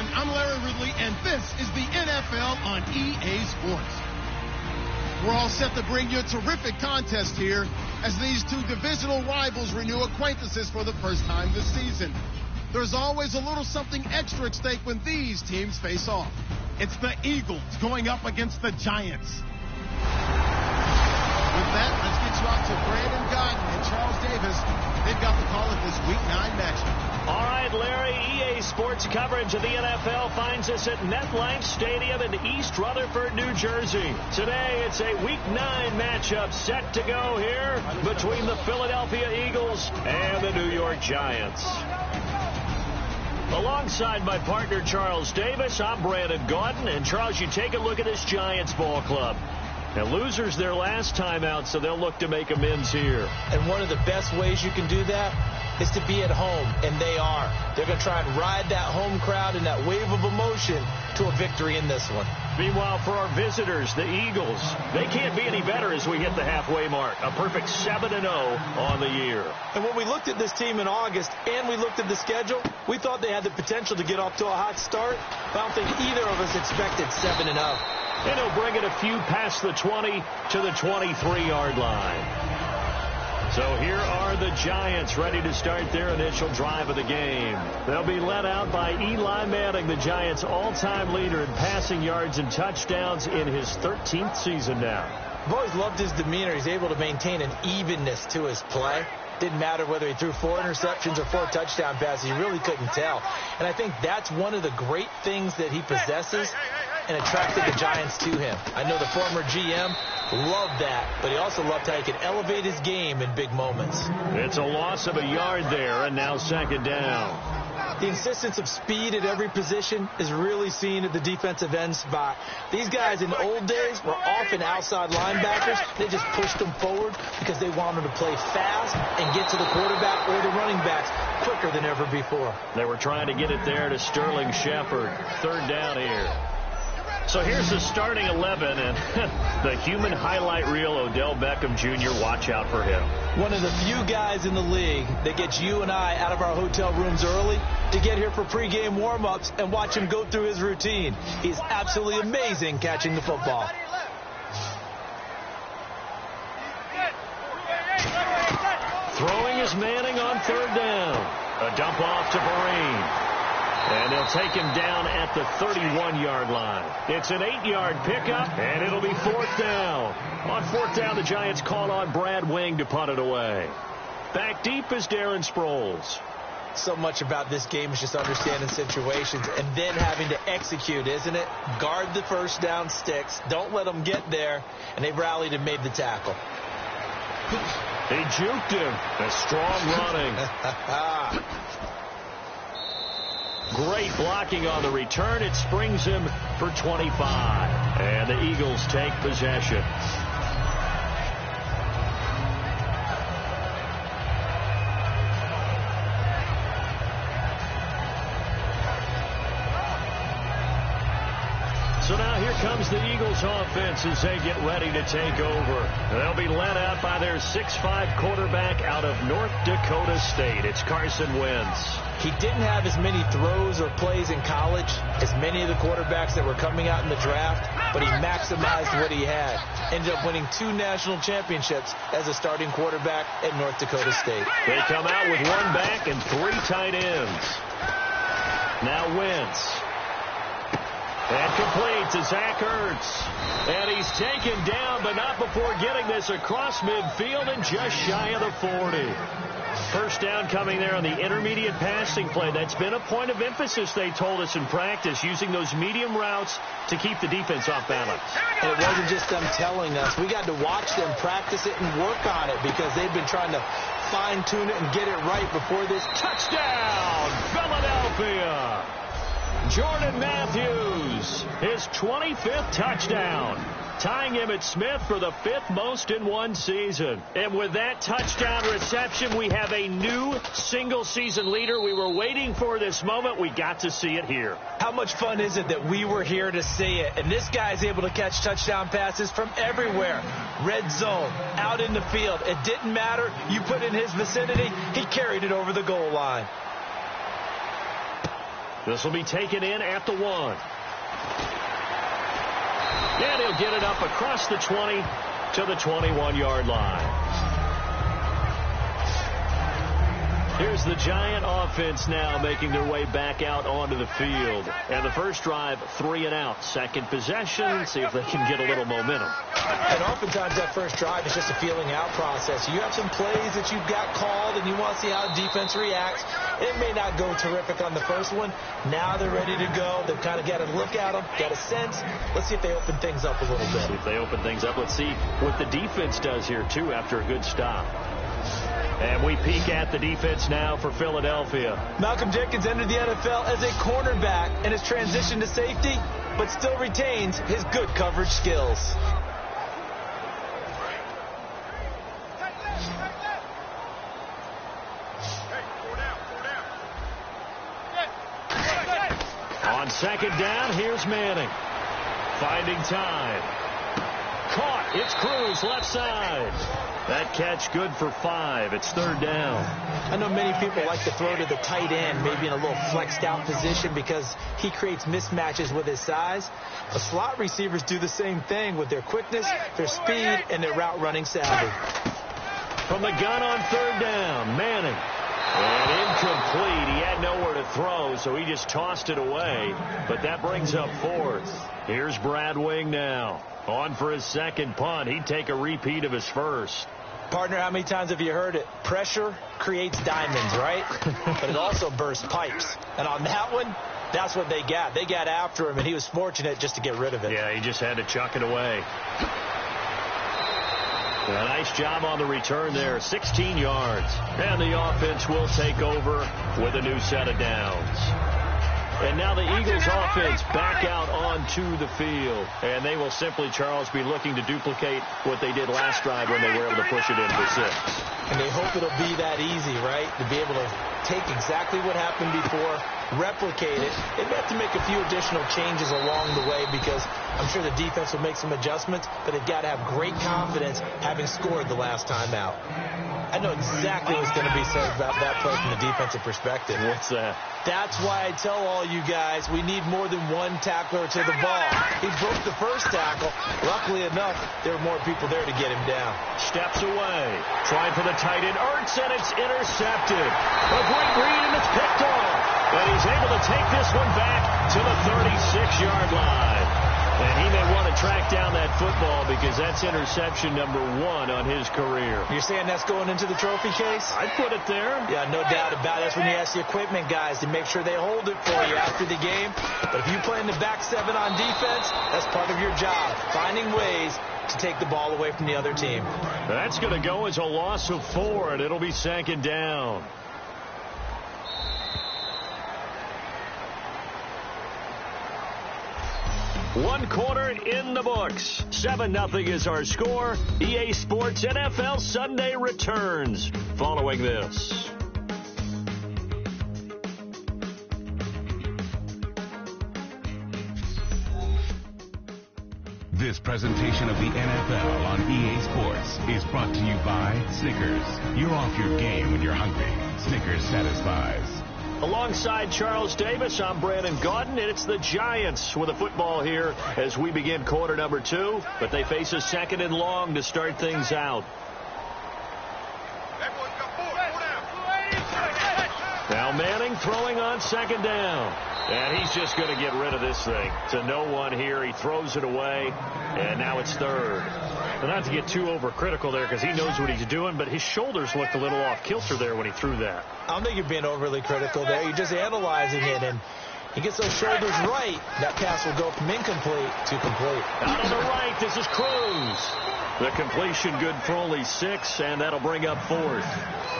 everyone. I'm Larry Ridley, and this is the NFL on EA Sports. We're all set to bring you a terrific contest here as these two divisional rivals renew acquaintances for the first time this season. There's always a little something extra at stake when these teams face off. It's the Eagles going up against the Giants. With that, let's get you out to Brandon Guyton and Charles Davis. They've got the call of this Week 9 matchup. All right, Larry, EA Sports coverage of the NFL finds us at MetLife Stadium in East Rutherford, New Jersey. Today, it's a Week 9 matchup set to go here between the Philadelphia Eagles and the New York Giants. Alongside my partner, Charles Davis, I'm Brandon Guyton. And, Charles, you take a look at this Giants ball club. And losers their last time out, so they'll look to make amends here. And one of the best ways you can do that is to be at home, and they are. They're going to try and ride that home crowd and that wave of emotion to a victory in this one. Meanwhile, for our visitors, the Eagles, they can't be any better as we hit the halfway mark. A perfect 7-0 on the year. And when we looked at this team in August and we looked at the schedule, we thought they had the potential to get off to a hot start. But I don't think either of us expected 7-0. And he'll bring it a few past the 20 to the 23-yard line. So here are the Giants ready to start their initial drive of the game. They'll be led out by Eli Manning, the Giants' all-time leader in passing yards and touchdowns in his 13th season now. I've always loved his demeanor. He's able to maintain an evenness to his play. Didn't matter whether he threw 4 interceptions or 4 touchdown passes. You really couldn't tell. And I think that's one of the great things that he possesses and attracted the Giants to him. I know the former GM loved that, but he also loved how he could elevate his game in big moments. It's a loss of a yard there, and now second down. The insistence of speed at every position is really seen at the defensive end spot. These guys in the old days were often outside linebackers. They just pushed them forward because they wanted to play fast and get to the quarterback or the running backs quicker than ever before. They were trying to get it there to Sterling Shepard. Third down here. So here's the starting 11, and the human highlight reel, Odell Beckham Jr., watch out for him. One of the few guys in the league that gets you and I out of our hotel rooms early to get here for pregame warm-ups and watch him go through his routine. He's absolutely amazing catching the football. Throwing is Manning on third down. A dump off to Vereen. And they'll take him down at the 31-yard line. It's an 8-yard pickup, and it'll be fourth down. On fourth down, the Giants call on Brad Wing to punt it away. Back deep is Darren Sproles. So much about this game is just understanding situations and then having to execute, isn't it? Guard the first down sticks. Don't let them get there. And they rallied and made the tackle. They juked him. A strong running. Great blocking on the return. It springs him for 25. And the Eagles take possession. So now here comes the Eagles offense as they get ready to take over. They'll be led out by their 6'5" quarterback out of North Dakota State. It's Carson Wentz. He didn't have as many throws or plays in college as many of the quarterbacks that were coming out in the draft, but he maximized what he had. Ended up winning 2 national championships as a starting quarterback at North Dakota State. They come out with 1 back and 3 tight ends. Now Wentz. And complete to Zach Ertz. And he's taken down, but not before getting this across midfield and just shy of the 40. First down coming there on the intermediate passing play. That's been a point of emphasis, they told us in practice, using those medium routes to keep the defense off balance. And it wasn't just them telling us. We got to watch them practice it and work on it because they've been trying to fine-tune it and get it right before this. Touchdown, Philadelphia! Jordan Matthews, his 25th touchdown, tying Emmitt Smith for the 5th most in one season. And with that touchdown reception, we have a new single-season leader. We were waiting for this moment. We got to see it here. How much fun is it that we were here to see it? And this guy's able to catch touchdown passes from everywhere. Red zone, out in the field. It didn't matter. You put in his vicinity, he carried it over the goal line. This will be taken in at the 1. And he'll get it up across the 20 to the 21-yard line. Here's the Giant offense now making their way back out onto the field. And the first drive, 3 and out. Second possession, see if they can get a little momentum. And oftentimes that first drive is just a feeling out process. You have some plays that you've got called and you want to see how defense reacts. It may not go terrific on the first one. Now they're ready to go. They've kind of got to look at them, got a sense. Let's see if they open things up a little bit. See if they open things up. Let's see what the defense does here, too, after a good stop. And we peek at the defense now for Philadelphia. Malcolm Jenkins entered the NFL as a cornerback and has transitioned to safety, but still retains his good coverage skills. On second down, here's Manning. Finding time. Caught. It's Cruz, left side. That catch good for 5. It's third down. I know many people like to throw to the tight end, maybe in a little flexed out position because he creates mismatches with his size. But slot receivers do the same thing with their quickness, their speed, and their route running savvy. From the gun on third down, Manning. And incomplete. He had nowhere to throw, so he just tossed it away. But that brings up fourth. Here's Brad Wing now. On for his second punt. He'd take a repeat of his first. Partner, how many times have you heard it? Pressure creates diamonds, right? But it also bursts pipes. And on that one, that's what they got. They got after him, and he was fortunate just to get rid of it. Yeah, he just had to chuck it away. A nice job on the return there. 16 yards. And the offense will take over with a new set of downs. And now the Eagles offense back out onto the field. And they will simply, Charles, be looking to duplicate what they did last drive when they were able to push it in for 6. And they hope it'll be that easy, right? To be able to take exactly what happened before, replicate it. They may have to make a few additional changes along the way because I'm sure the defense will make some adjustments, but they've got to have great confidence having scored the last time out. I know exactly what's going to be said about that play from the defensive perspective. What's that? That's why I tell all you guys we need more than one tackler to the ball. He broke the first tackle. Luckily enough, there were more people there to get him down. Steps away. Trying for the tight end. Ertz, and it's intercepted. A great read, and it's picked off. And he's able to take this one back to the 36-yard line. And he may want to track down that football because that's interception number 1 on his career. You're saying that's going into the trophy case? I'd put it there. Yeah, no doubt about it. That's when you ask the equipment guys to make sure they hold it for you after the game. But if you play in the back 7 on defense, that's part of your job, finding ways to take the ball away from the other team. That's going to go as a loss of 4, and it'll be second down. One quarter in the books. 7-0 is our score. EA Sports NFL Sunday returns following this. This presentation of the NFL on EA Sports is brought to you by Snickers. You're off your game when you're hungry. Snickers satisfies. Alongside Charles Davis, I'm Brandon Gaudin, and it's the Giants with a football here as we begin quarter number 2, but they face a second and long to start things out. Now Manning throwing on second down, and he's just going to get rid of this thing to no one here. He throws it away, and now it's third. Well, not to get too overcritical there because he knows what he's doing, but his shoulders looked a little off kilter there when he threw that. I don't think you're being overly critical there. You're just analyzing it, and he gets those shoulders right. That pass will go from incomplete to complete. Out on the right, this is Cruz. The completion good for only 6, and that'll bring up 4th.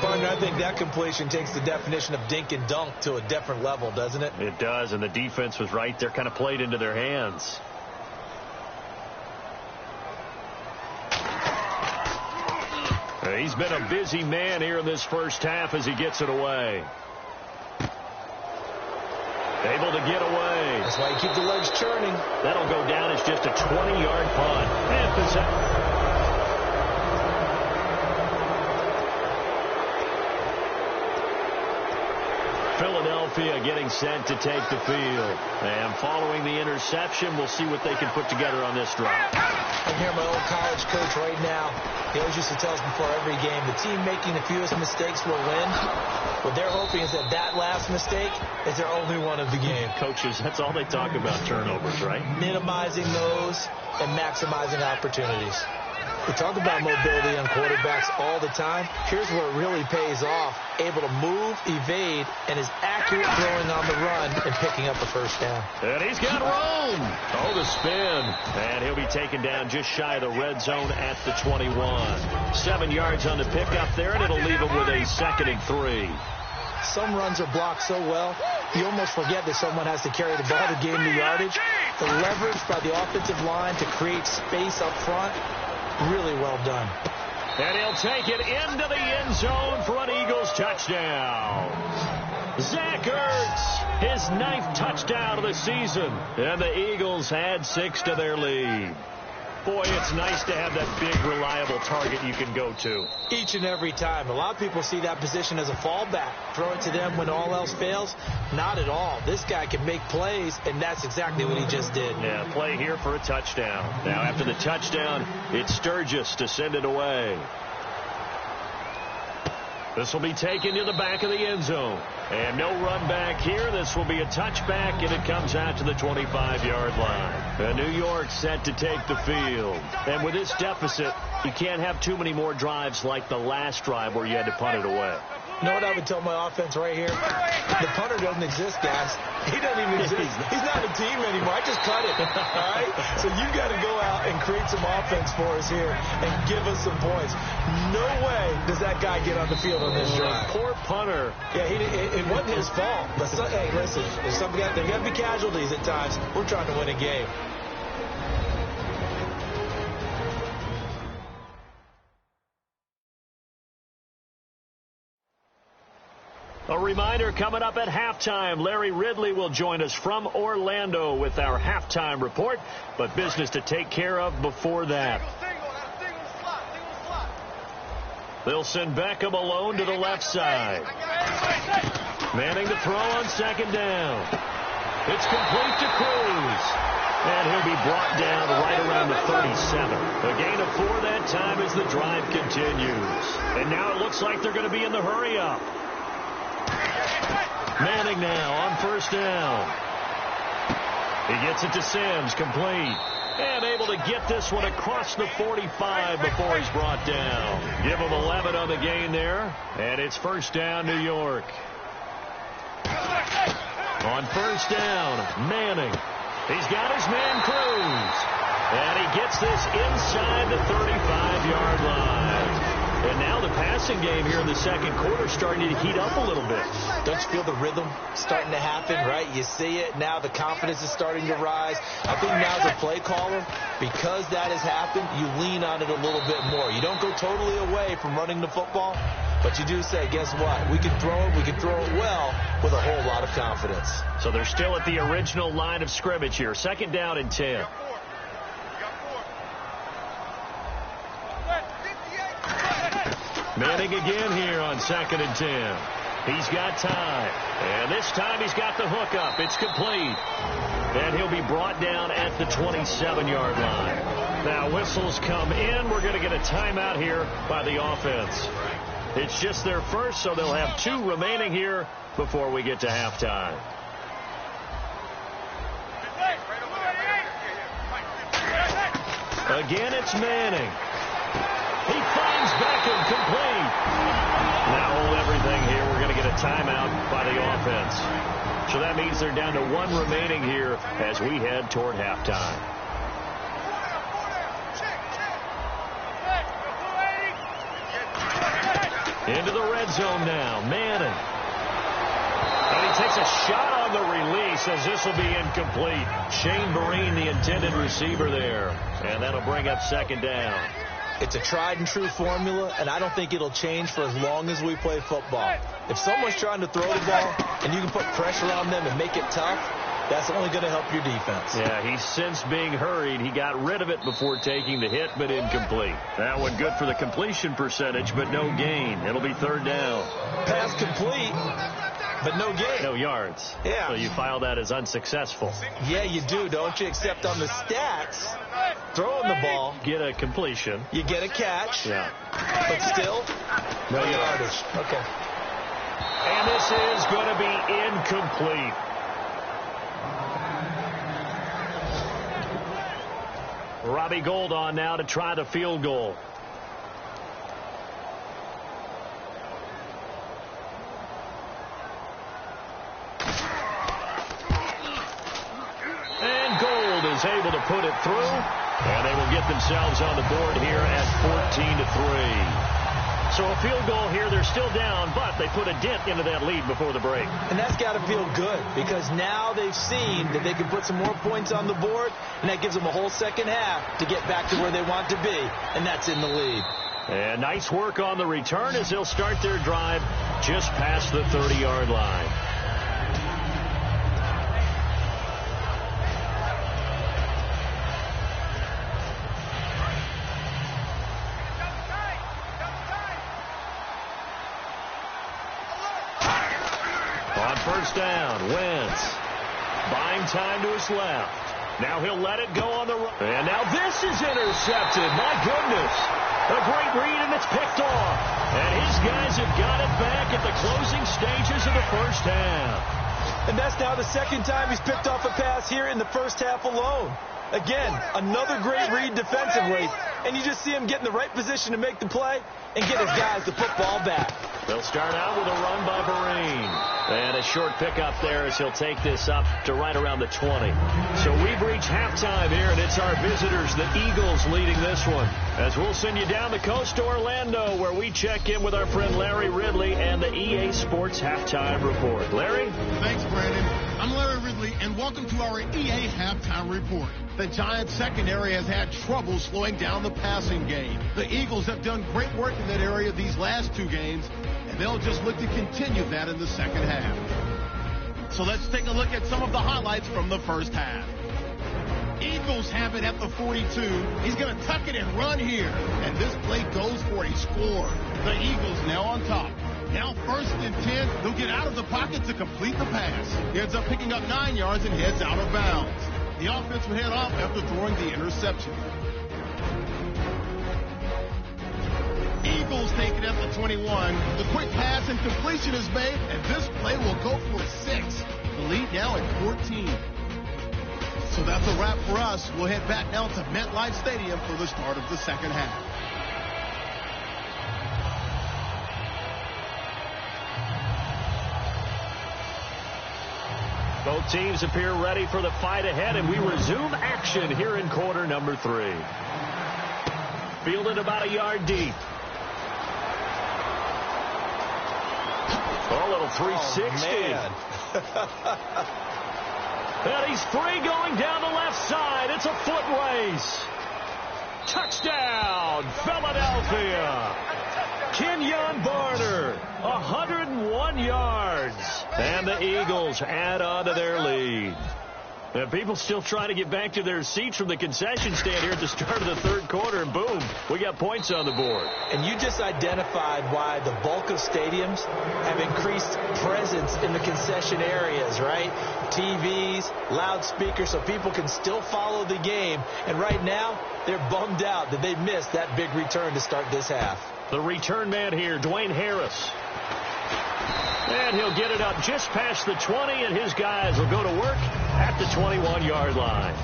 Partner, I think that completion takes the definition of dink and dunk to a different level, doesn't it? It does, and the defense was right there, kind of played into their hands. He's been a busy man here in this first half as he gets it away. Able to get away. That's why you keep the legs churning. That'll go down as just a 20-yard punt. And Philadelphia getting set to take the field. And following the interception, we'll see what they can put together on this drive. I hear my old college coach right now. He always used to tell us before every game, the team making the fewest mistakes will win. What they're hoping is that that last mistake is their only one of the game. Coaches, that's all they talk about, turnovers, right? Minimizing those and maximizing opportunities. We talk about mobility on quarterbacks all the time. Here's where it really pays off. Able to move, evade, and is accurate throwing on the run and picking up a first down. And he's got room. Oh, the spin. And he'll be taken down just shy of the red zone at the 21. 7 yards on the pickup there, and it'll leave him with a 2nd and 3. Some runs are blocked so well, you almost forget that someone has to carry the ball to gain the yardage. The leverage by the offensive line to create space up front, really well done. And he'll take it into the end zone for an Eagles touchdown. Zach Ertz, his 9th touchdown of the season. And the Eagles add 6 to their lead. Boy, it's nice to have that big, reliable target you can go to. Each and every time. A lot of people see that position as a fallback. Throw it to them when all else fails. Not at all. This guy can make plays, and that's exactly what he just did. Yeah, play here for a touchdown. Now, after the touchdown, it's Sturgis to send it away. This will be taken to the back of the end zone. And no run back here. This will be a touchback, and it comes out to the 25-yard line. And New York set to take the field. And with this deficit, you can't have too many more drives like the last drive where you had to punt it away. You know what I would tell my offense right here? The punter doesn't exist, guys. He doesn't even exist. He's not a team anymore. I just cut it. All right? So you got to go out and create some offense for us here and give us some points. No way does that guy get on the field on this drive. Poor punter. Yeah, it wasn't his fault. But hey, listen, there's got to be casualties at times. We're trying to win a game. A reminder coming up at halftime. Larry Ridley will join us from Orlando with our halftime report, but business to take care of before that. They'll send Beckham alone to the left side. Manning to throw on 2nd down. It's complete to Cruz. And he'll be brought down right around the 37. A gain of 4 that time as the drive continues. And now it looks like they're going to be in the hurry-up. Manning now on 1st down. He gets it to Sims, complete. And able to get this one across the 45 before he's brought down. Give him 11 on the gain there. And it's 1st down, New York. On 1st down, Manning. He's got his man Cruz. And he gets this inside the 35-yard line. And now the passing game here in the 2nd quarter starting to heat up a little bit. Don't you feel the rhythm starting to happen, right? You see it. Now the confidence is starting to rise. I think now as a play caller, because that has happened, you lean on it a little bit more. You don't go totally away from running the football, but you do say, guess what? We can throw it. We can throw it well with a whole lot of confidence. So they're still at the original line of scrimmage here. 2nd down and 10. Manning again here on 2nd and 10. He's got time. And this time he's got the hook up. It's complete. And he'll be brought down at the 27-yard line. Now whistles come in. We're going to get a timeout here by the offense. It's just their first, so they'll have 2 remaining here before we get to halftime. Again, it's Manning. He finds Beckham, complete. Now hold everything here. We're going to get a timeout by the offense. So that means they're down to 1 remaining here as we head toward halftime. Into the red zone now. Manning. And he takes a shot on the release as this will be incomplete. Shane Vereen, the intended receiver there. And that'll bring up 2nd down. It's a tried-and-true formula, and I don't think it'll change for as long as we play football. If someone's trying to throw the ball and you can put pressure on them and make it tough, that's only going to help your defense. Yeah, he's since being hurried. He got rid of it before taking the hit, but incomplete. That one good for the completion percentage, but no gain. It'll be 3rd down. Pass complete. but no gain. No yards. Yeah. So you file that as unsuccessful. Yeah, you do, don't you? Except on the stats, throwing the ball, get a completion. You get a catch. Yeah. But still, no yardage. Okay. And this is going to be incomplete. Robbie Gould on now to try the field goal. And Gould is able to put it through. And they will get themselves on the board here at 14-3. So a field goal here. They're still down, but they put a dent into that lead before the break. And that's got to feel good because now they've seen that they can put some more points on the board, and that gives them a whole second half to get back to where they want to be, and that's in the lead. And nice work on the return as they'll start their drive just past the 30-yard line. On first down, Wentz buying time to his left. Now he'll let it go on the run. And now this is intercepted. My goodness. A great read, and it's picked off. And his guys have got it back at the closing stages of the first half. And that's now the second time he's picked off a pass here in the first half alone. Again, another great read defensively. And you just see him get in the right position to make the play and get his guys the football back. They'll start out with a run by Vereen. And a short pickup there as he'll take this up to right around the 20. So we've reached halftime here, and it's our visitors, the Eagles, leading this one. As we'll send you down the coast to Orlando, where we check in with our friend Larry Ridley and the EA Sports Halftime Report. Larry? Thanks, Brandon. I'm Larry Ridley, and welcome to our EA Halftime Report. The Giants secondary has had trouble slowing down the passing game. The Eagles have done great work in that area these last two games, and they'll just look to continue that in the second half. So let's take a look at some of the highlights from the first half. Eagles have it at the 42. He's going to tuck it and run here. And this play goes for a score. The Eagles now on top. Now first and 10. They'll get out of the pocket to complete the pass. He ends up picking up 9 yards and heads out of bounds. The offense will head off after throwing the interception. Eagles take it at the 21. The quick pass and completion is made, and this play will go for 6. The lead now at 14. So that's a wrap for us. We'll head back now to MetLife Stadium for the start of the second half. Both teams appear ready for the fight ahead, and we resume action here in quarter number 3. Fielded about a yard deep. A little 360. And he's free going down the left side. It's a foot race. Touchdown, Philadelphia. Kenyon Barner, 101 yards. And the Eagles add on to their lead. And people still trying to get back to their seats from the concession stand here at the start of the third quarter, and boom, we got points on the board. And you just identified why the bulk of stadiums have increased presence in the concession areas, right? TVs, loudspeakers, so people can still follow the game. And right now, they're bummed out that they missed that big return to start this half. The return man here, Dwayne Harris. And he'll get it up just past the 20, and his guys will go to work at the 21-yard line.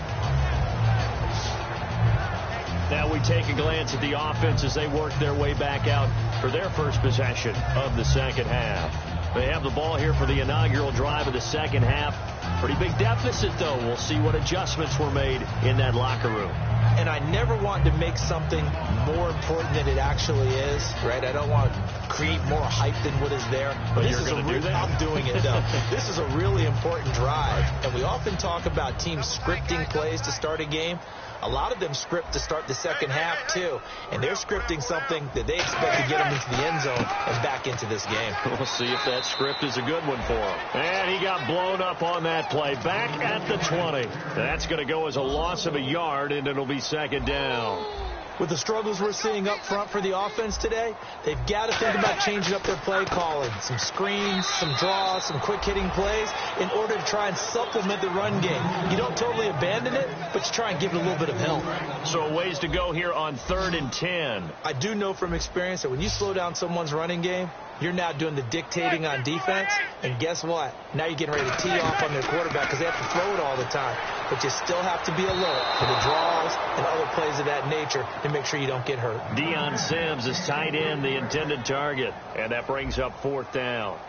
Now we take a glance at the offense as they work their way back out for their first possession of the second half. They have the ball here for the inaugural drive of the second half. Pretty big deficit, though. We'll see what adjustments were made in that locker room. And I never want to make something more important than it actually is, right? I don't want to create more hype than what is there. But you're going to do that? I'm doing it, though. This is a really important drive. And we often talk about teams scripting plays to start a game. A lot of them script to start the second half, too. And they're scripting something that they expect to get them into the end zone and back into this game. We'll see if that script is a good one for him. And he got blown up on that play. Back at the 20. That's going to go as a loss of a yard, and it'll be second down. With the struggles we're seeing up front for the offense today, they've got to think about changing up their play calling. Some screens, some draws, some quick-hitting plays in order to try and supplement the run game. You don't totally abandon it, but you try and give it a little bit of help. So ways to go here on 3rd and 10. I do know from experience that when you slow down someone's running game, you're now doing the dictating on defense, and guess what? Now you're getting ready to tee off on their quarterback because they have to throw it all the time. But you still have to be alert for the draws and other plays of that nature to make sure you don't get hurt. Deion Sims is tight end, the intended target, and that brings up 4th down.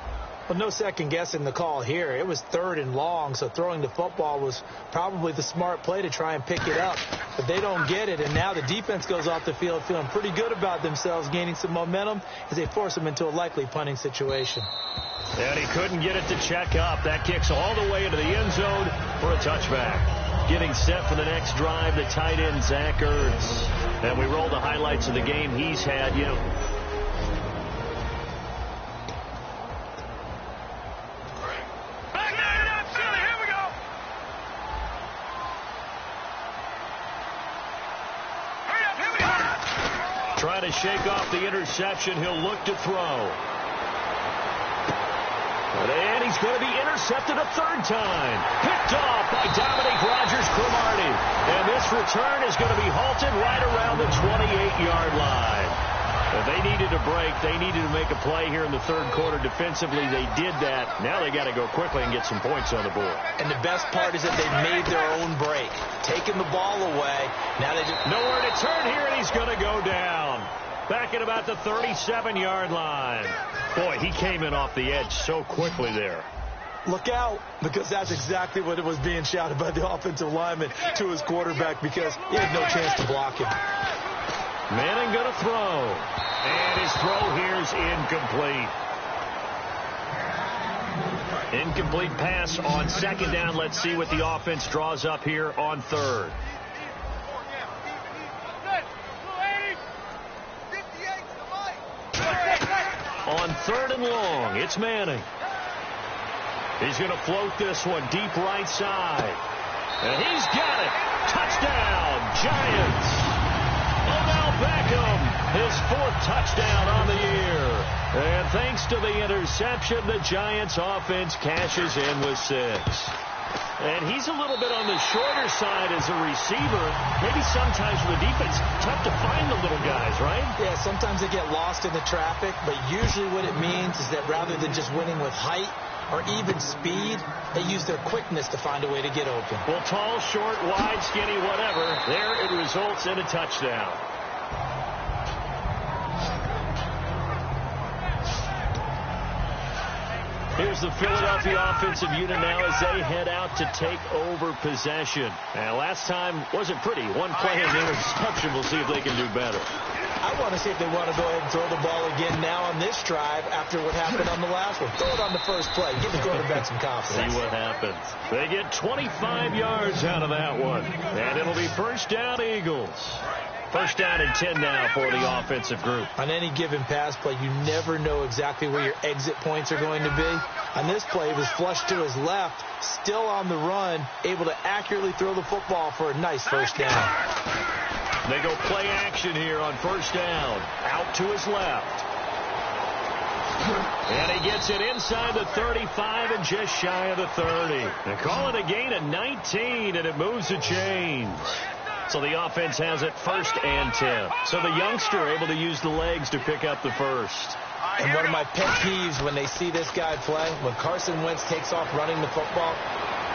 Well, no second guessing the call here. It was 3rd and long, so throwing the football was probably the smart play to try and pick it up. But they don't get it, and now the defense goes off the field feeling pretty good about themselves, gaining some momentum as they force them into a likely punting situation. And he couldn't get it to check up. That kicks all the way into the end zone for a touchback. Getting set for the next drive, the tight end, Zach Ertz. And we roll the highlights of the game he's had. Trying to shake off the interception. He'll look to throw. And he's going to be intercepted a 3rd time. Picked off by Dominique Rodgers-Cromartie. And this return is going to be halted right around the 28-yard line. Well, they needed a break. They needed to make a play here in the 3rd quarter. Defensively, they did that. Now they got to go quickly and get some points on the board. And the best part is that they made their own break. Taking the ball away. Now they just nowhere to turn here, and he's going to go down. Back at about the 37-yard line. Boy, he came in off the edge so quickly there. Look out, because that's exactly what it was being shouted by the offensive lineman to his quarterback because he had no chance to block him. Manning going to throw. And his throw here is incomplete. Incomplete pass on 2nd down. Let's see what the offense draws up here on 3rd. On 3rd and long, it's Manning. He's going to float this one deep right side. And he's got it. Touchdown, Giants. Odell Beckham, his 4th touchdown on the year. And thanks to the interception, the Giants offense cashes in with 6. And he's a little bit on the shorter side as a receiver. Maybe sometimes for the defense, tough to find the little guys, right? Yeah, sometimes they get lost in the traffic, but usually what it means is that rather than just winning with height or even speed, they use their quickness to find a way to get open. Well, tall, short, wide, skinny, whatever, there it results in a touchdown. Here's the Philadelphia offensive unit now as they head out to take over possession. And last time wasn't pretty. One play and interception. We'll see if they can do better. I want to see if they want to go ahead and throw the ball again now on this drive after what happened on the last one. Throw it on the first play. Give the quarterback some confidence. See what happens. They get 25 yards out of that one. And it'll be 1st down, Eagles. 1st down and 10 now for the offensive group. On any given pass play, you never know exactly where your exit points are going to be. On this play, it was flushed to his left, still on the run, able to accurately throw the football for a nice 1st down. They go play action here on 1st down. Out to his left. And he gets it inside the 35 and just shy of the 30. They call it a gain of 19, and it moves the chains. So the offense has it 1st and 10. So the youngster able to use the legs to pick up the 1st. And one of my pet peeves when they see this guy play, when Carson Wentz takes off running the football,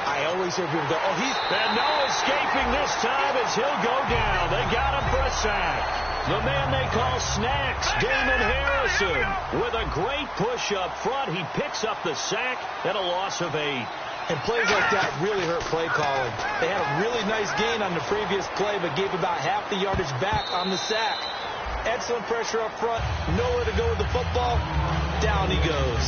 I always hear people go, oh, he's... And no escaping this time as he'll go down. They got him for a sack. The man they call Snacks, Damon Harrison, with a great push up front. He picks up the sack and a loss of 8. And plays like that really hurt play calling. They had a really nice gain on the previous play, but gave about half the yardage back on the sack. Excellent pressure up front. Nowhere to go with the football. Down he goes.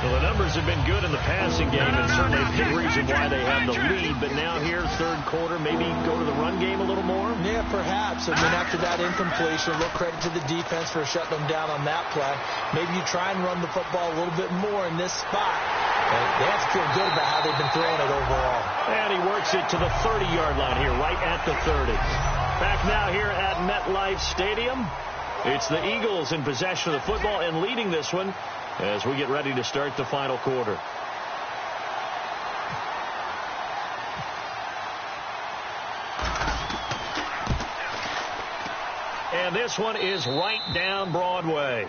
Well, the numbers have been good in the passing game, and certainly a big reason why they have the lead. But now here, 3rd quarter, maybe go to the run game a little more? Yeah, perhaps. And then after that incompletion, a little credit to the defense for shutting them down on that play. Maybe you try and run the football a little bit more in this spot. They have to feel good about how they've been throwing it overall. And he works it to the 30-yard line here, right at the 30. Back now here at MetLife Stadium. It's the Eagles in possession of the football and leading this one as we get ready to start the final quarter. And this one is right down Broadway.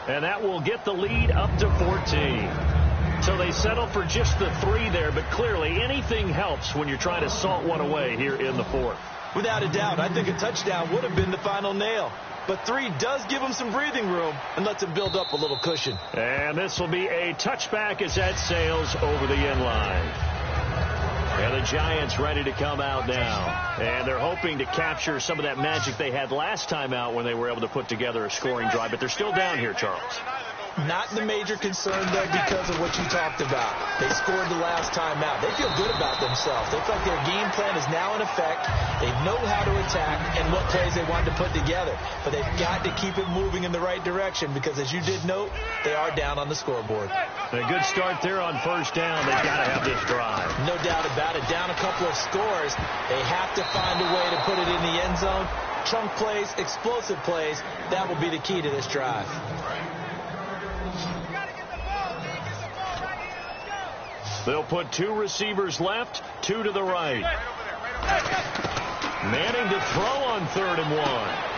And that will get the lead up to 14. So they settle for just the 3 there, but clearly anything helps when you're trying to salt one away here in the 4th. Without a doubt, I think a touchdown would have been the final nail. But 3 does give them some breathing room and lets them build up a little cushion. And this will be a touchback as that sails over the end line. And the Giants ready to come out now. And they're hoping to capture some of that magic they had last time out when they were able to put together a scoring drive. But they're still down here, Charles. Not the major concern, though, because of what you talked about. They scored the last time out. They feel good about themselves. They feel like their game plan is now in effect. They know how to attack and what plays they want to put together. But they've got to keep it moving in the right direction because, as you did note, they are down on the scoreboard. A good start there on first down. They've got to have this drive. No doubt about it. Down a couple of scores. They have to find a way to put it in the end zone. Chunk plays, explosive plays. That will be the key to this drive. They'll put 2 receivers left, 2 to the right. Manning to throw on 3rd and 1.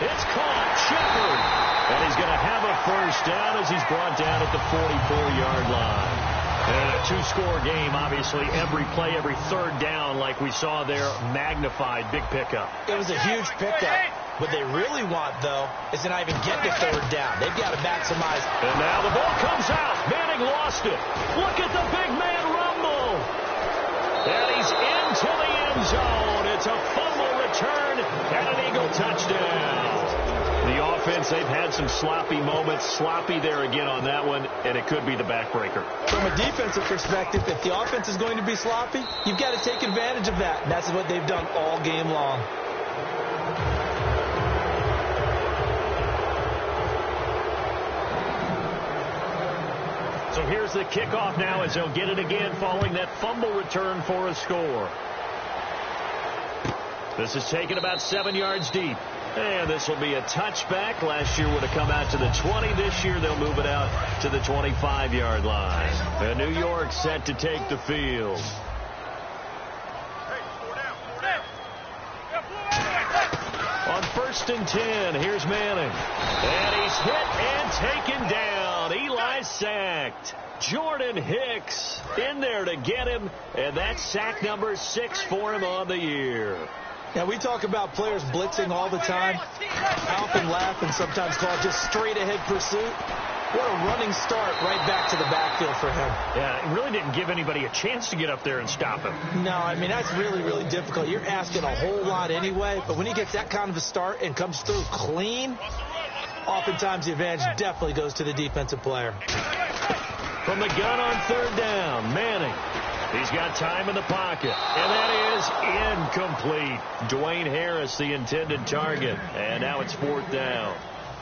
It's caught. Shepard. And he's going to have a first down as he's brought down at the 44-yard line. And a 2-score game, obviously, every play, every 3rd down, like we saw there, magnified, big pickup. It was a huge pickup. What they really want, though, is to not even get to 3rd down. They've got to maximize. And now the ball comes out. Manning lost it. Look at the big man rumble. And he's into the end zone. It's a fumble return and an Eagle touchdown. The offense, they've had some sloppy moments. Sloppy there again on that one, and it could be the backbreaker. From a defensive perspective, if the offense is going to be sloppy, you've got to take advantage of that. And that's what they've done all game long. So here's the kickoff now as they'll get it again following that fumble return for a score. This is taken about 7 yards deep. And this will be a touchback. Last year would have come out to the 20. This year they'll move it out to the 25-yard line. And New York set to take the field. On 1st and 10, here's Manning. And he's hit and taken down. Eli sacked. Jordan Hicks in there to get him. And that's sack number 6 for him on the year. Now, we talk about players blitzing all the time. I often laugh and sometimes call it just straight-ahead pursuit. What a running start right back to the backfield for him. Yeah, it really didn't give anybody a chance to get up there and stop him. No, I mean, that's really, really difficult. You're asking a whole lot anyway, but when he gets that kind of a start and comes through clean, oftentimes the advantage definitely goes to the defensive player. From the gun on 3rd down, Manning. He's got time in the pocket, and that is incomplete. Dwayne Harris, the intended target, and now it's 4th down.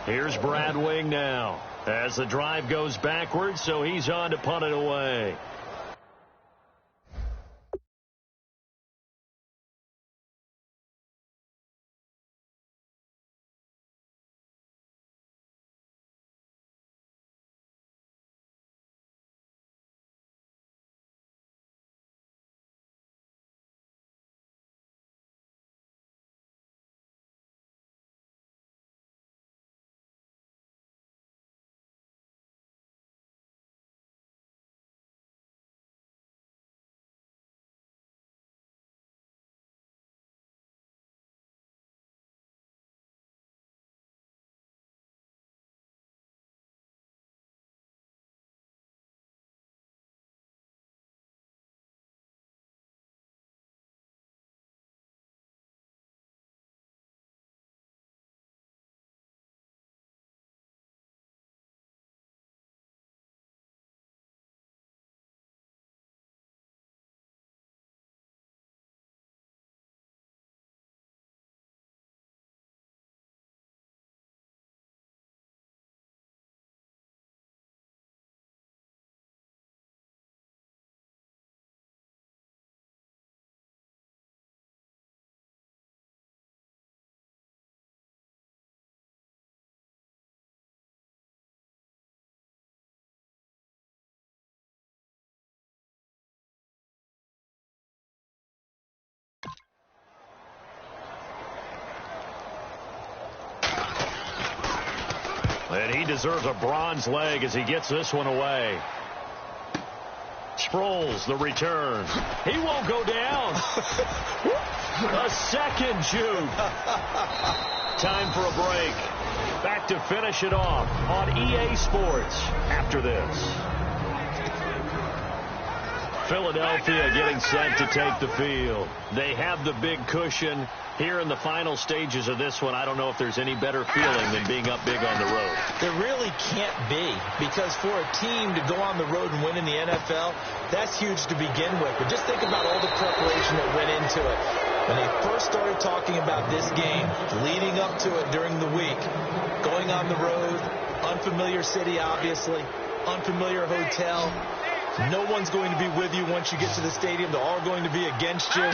Here's Brad Wing now as the drive goes backwards, so he's on to punt it away. And he deserves a bronze leg as he gets this one away. Sproles, the return. He won't go down. A second juke. Time for a break. Back to finish it off on EA Sports after this. Philadelphia getting set to take the field. They have the big cushion. Here in the final stages of this one, I don't know if there's any better feeling than being up big on the road. There really can't be, because for a team to go on the road and win in the NFL, that's huge to begin with. But just think about all the preparation that went into it. When they first started talking about this game, leading up to it during the week, going on the road, unfamiliar city, obviously, unfamiliar hotel. No one's going to be with you once you get to the stadium. They're all going to be against you.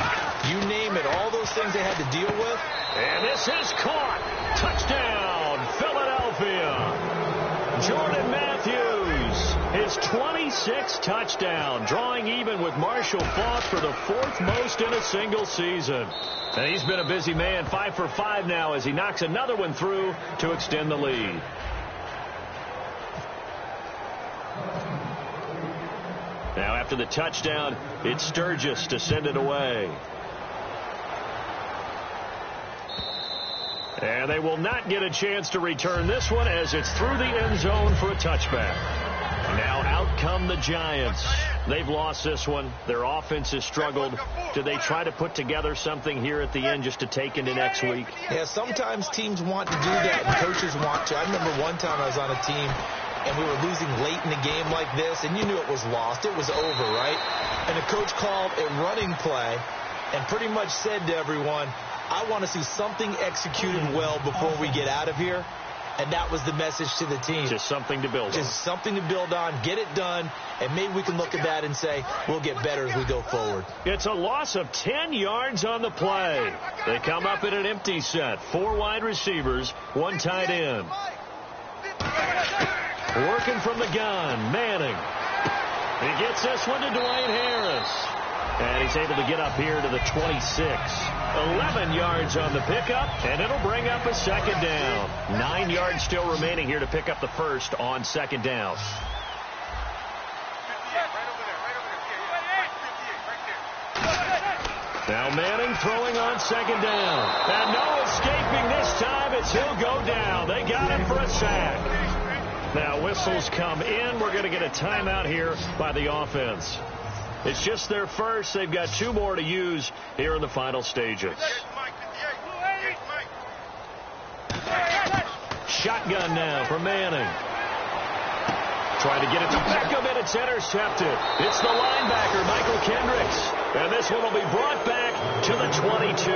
You name it, all those things they had to deal with. And this is caught. Touchdown, Philadelphia. Jordan Matthews, his 26th touchdown, drawing even with Marshall Faulk for the 4th most in a single season. And he's been a busy man, 5 for 5 now as he knocks another one through to extend the lead. Now after the touchdown, it's Sturgis to send it away. And they will not get a chance to return this one as it's through the end zone for a touchback. Now out come the Giants. They've lost this one. Their offense has struggled. Do they try to put together something here at the end just to take into next week? Yeah, sometimes teams want to do that and coaches want to. I remember one time I was on a team and we were losing late in a game like this, and you knew it was lost. It was over, right? And the coach called a running play and pretty much said to everyone, I want to see something executed well before we get out of here. And that was the message to the team. Just something to build on. Just something to build on, get it done, and maybe we can look at that and say, we'll get better as we go forward. It's a loss of 10 yards on the play. They come up in an empty set. 4 wide receivers, 1 tight end. Working from the gun, Manning. He gets this one to Dwayne Harris. And he's able to get up here to the 26. 11 yards on the pickup, and it'll bring up a second down. 9 yards still remaining here to pick up the first on second down. Now Manning throwing on second down. And no escaping this time as he'll go down. They got him for a sack. Now whistles come in. We're going to get a timeout here by the offense. It's just their first. They've got 2 more to use here in the final stages. Shotgun now for Manning. Trying to get it to Beckham, and it's intercepted. It's the linebacker, Michael Kendricks. And this one will be brought back to the 22.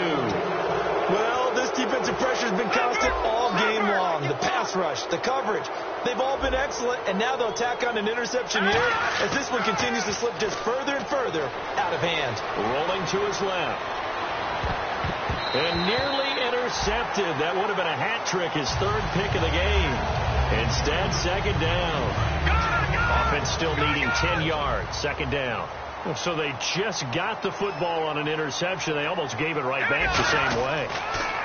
Well, this defensive pressure has been constant all game long. The pass rush, the coverage, they've all been excellent, and now they'll tack on an interception here as this one continues to slip just further and further out of hand. Rolling to his left. And nearly intercepted. That would have been a hat trick, his 3rd pick of the game. Instead, second down. Offense still needing 10 yards. Second down. So they just got the football on an interception. They almost gave it right back the same way.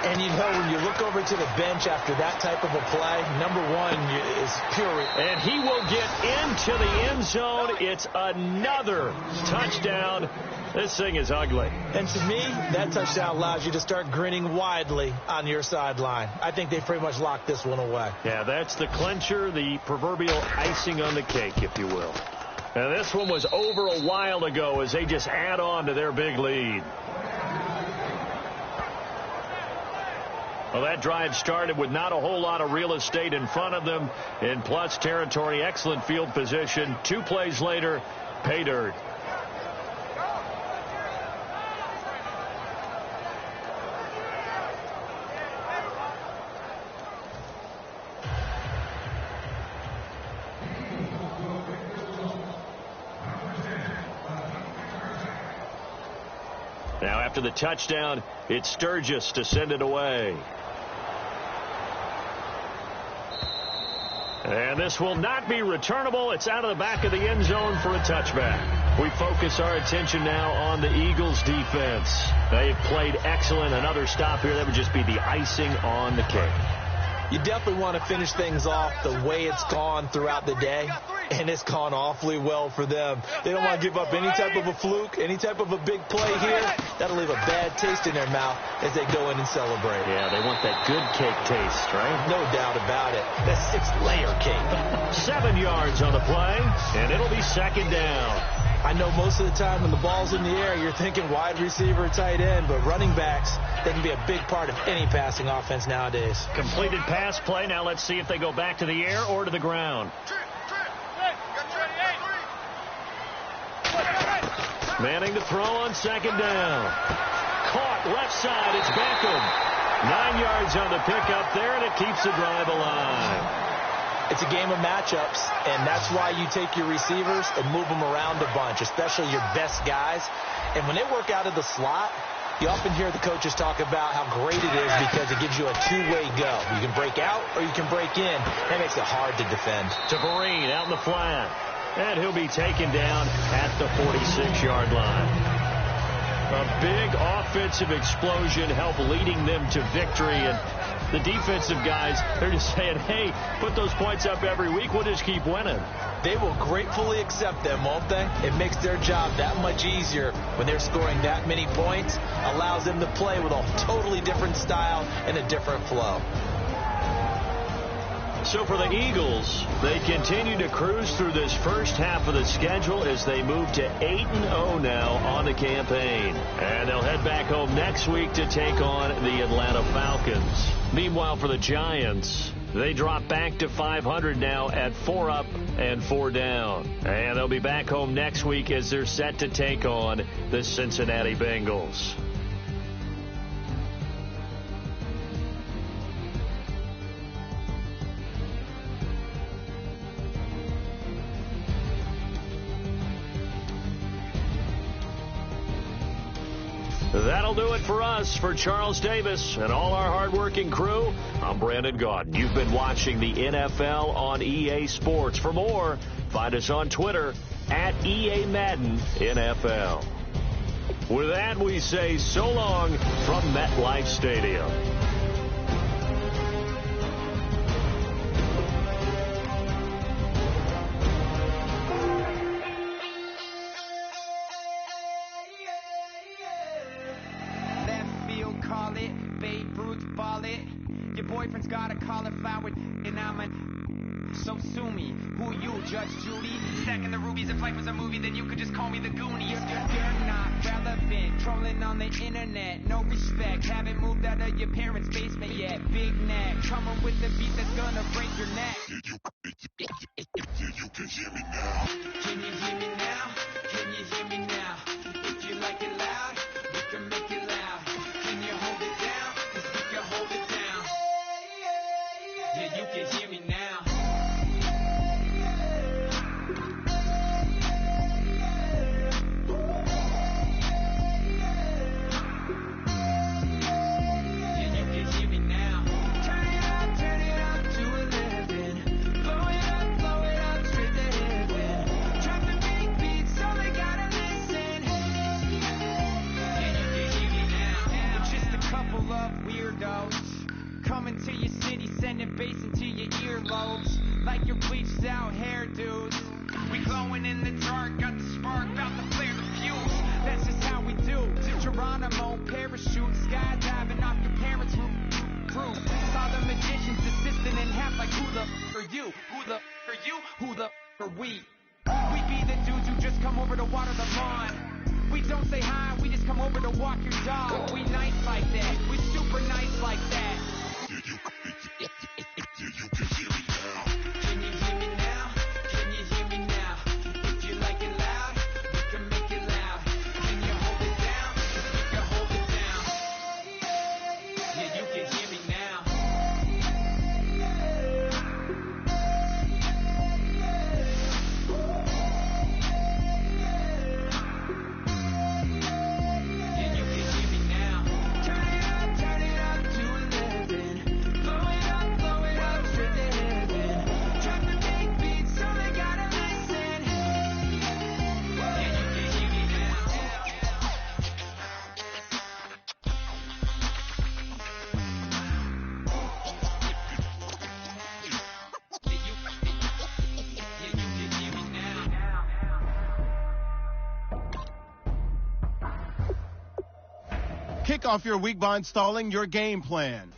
And you know, when you look over to the bench after that type of a play, number one is pure. And he will get into the end zone. It's another touchdown. This thing is ugly. And to me, that touchdown allows you to start grinning widely on your sideline. I think they pretty much locked this one away. Yeah, that's the clincher, the proverbial icing on the cake, if you will. And this one was over a while ago as they just add on to their big lead. Well, that drive started with not a whole lot of real estate in front of them in plus territory. Excellent field position. 2 plays later, pay dirt. Now after the touchdown, it's Sturgis to send it away. And this will not be returnable. It's out of the back of the end zone for a touchback. We focus our attention now on the Eagles defense. They've played excellent. Another stop here, that would just be the icing on the cake. You definitely want to finish things off the way it's gone throughout the day, and it's gone awfully well for them. They don't want to give up any type of a fluke, any type of a big play here. That'll leave a bad taste in their mouth as they go in and celebrate. Yeah, they want that good cake taste, right? No doubt about it. That's 6-layer cake. 7 yards on the play, and it'll be second down. I know most of the time when the ball's in the air, you're thinking wide receiver, tight end, but running backs, they can be a big part of any passing offense nowadays. Completed pass play. Now let's see if they go back to the air or to the ground. Manning to throw on second down. Caught left side. It's Beckham. 9 yards on the pickup there, and it keeps the drive alive. It's a game of matchups, and that's why you take your receivers and move them around a bunch, especially your best guys. And when they work out of the slot, you often hear the coaches talk about how great it is because it gives you a two-way go. You can break out or you can break in. That makes it hard to defend. To Vereen out in the flat. And he'll be taken down at the 46-yard line. A big offensive explosion helped leading them to victory. And the defensive guys, they're just saying, hey, put those points up every week. We'll just keep winning. They will gratefully accept them, won't they? It makes their job that much easier when they're scoring that many points. Allows them to play with a totally different style and a different flow. So for the Eagles, they continue to cruise through this first half of the schedule as they move to 8-0 now on the campaign. And they'll head back home next week to take on the Atlanta Falcons. Meanwhile, for the Giants, they drop back to 500 now at 4 up and 4 down. And they'll be back home next week as they're set to take on the Cincinnati Bengals. That'll do it for us. For Charles Davis and all our hardworking crew, I'm Brandon Gaudin. You've been watching the NFL on EA Sports. For more, find us on Twitter at EA Madden NFL. With that, we say so long from MetLife Stadium. Boyfriend's got a cauliflower and I'm a... So sue me. Who you, Judge Judy? Stacking the rubies. If life was a movie, then you could just call me the Goonies. You're not relevant. Trolling on the internet. No respect. Haven't moved out of your parents' basement yet. Big neck. Coming with the beat that's gonna break your neck. You can hear me now. Can you hear me now? Can you hear me now? If you like it loud, we can make it loud. Can you hold it down? 'Cause we can hold it down. Yeah, you can hear me now. Yeah, you can hear me now. Turn it up to 11. Blow it up straight to heaven. Drop the big beats, so they gotta listen. Yeah, you can hear me now. We're just a couple of weirdos coming to your city, sending bass into your earlobes like your bleached out hairdos. We glowing in the dark, got the spark, about to flare the fuse. That's just how we do. To Geronimo, parachute, skydiving off your parents' roof. Saw the magician's assistant in half like who the are you? Who the are you? Who the are we? We be the dudes who just come over to water the lawn. We don't say hi, we just come over to walk your dog. We nice like that, we super nice like that. You can hear me now. Can you hear me now? Can you hear me now? If you like it loud, we can make it loud. Can you hold it down? 'Cause we can hold it down. Yeah, you can hear me now. Yeah, you can hear me now. Turn it up to 11. Blow it up. Kick off your week by installing your game plan.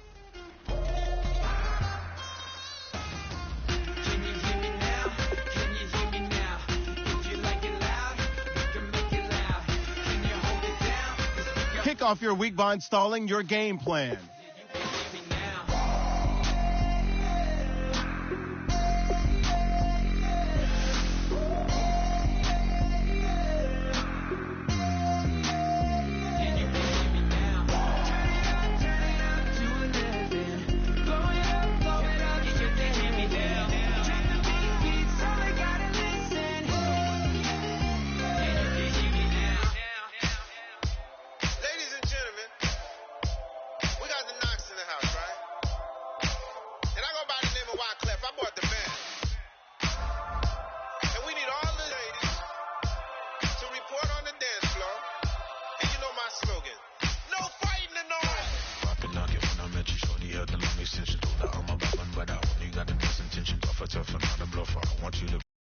Kick off your week by installing your game plan.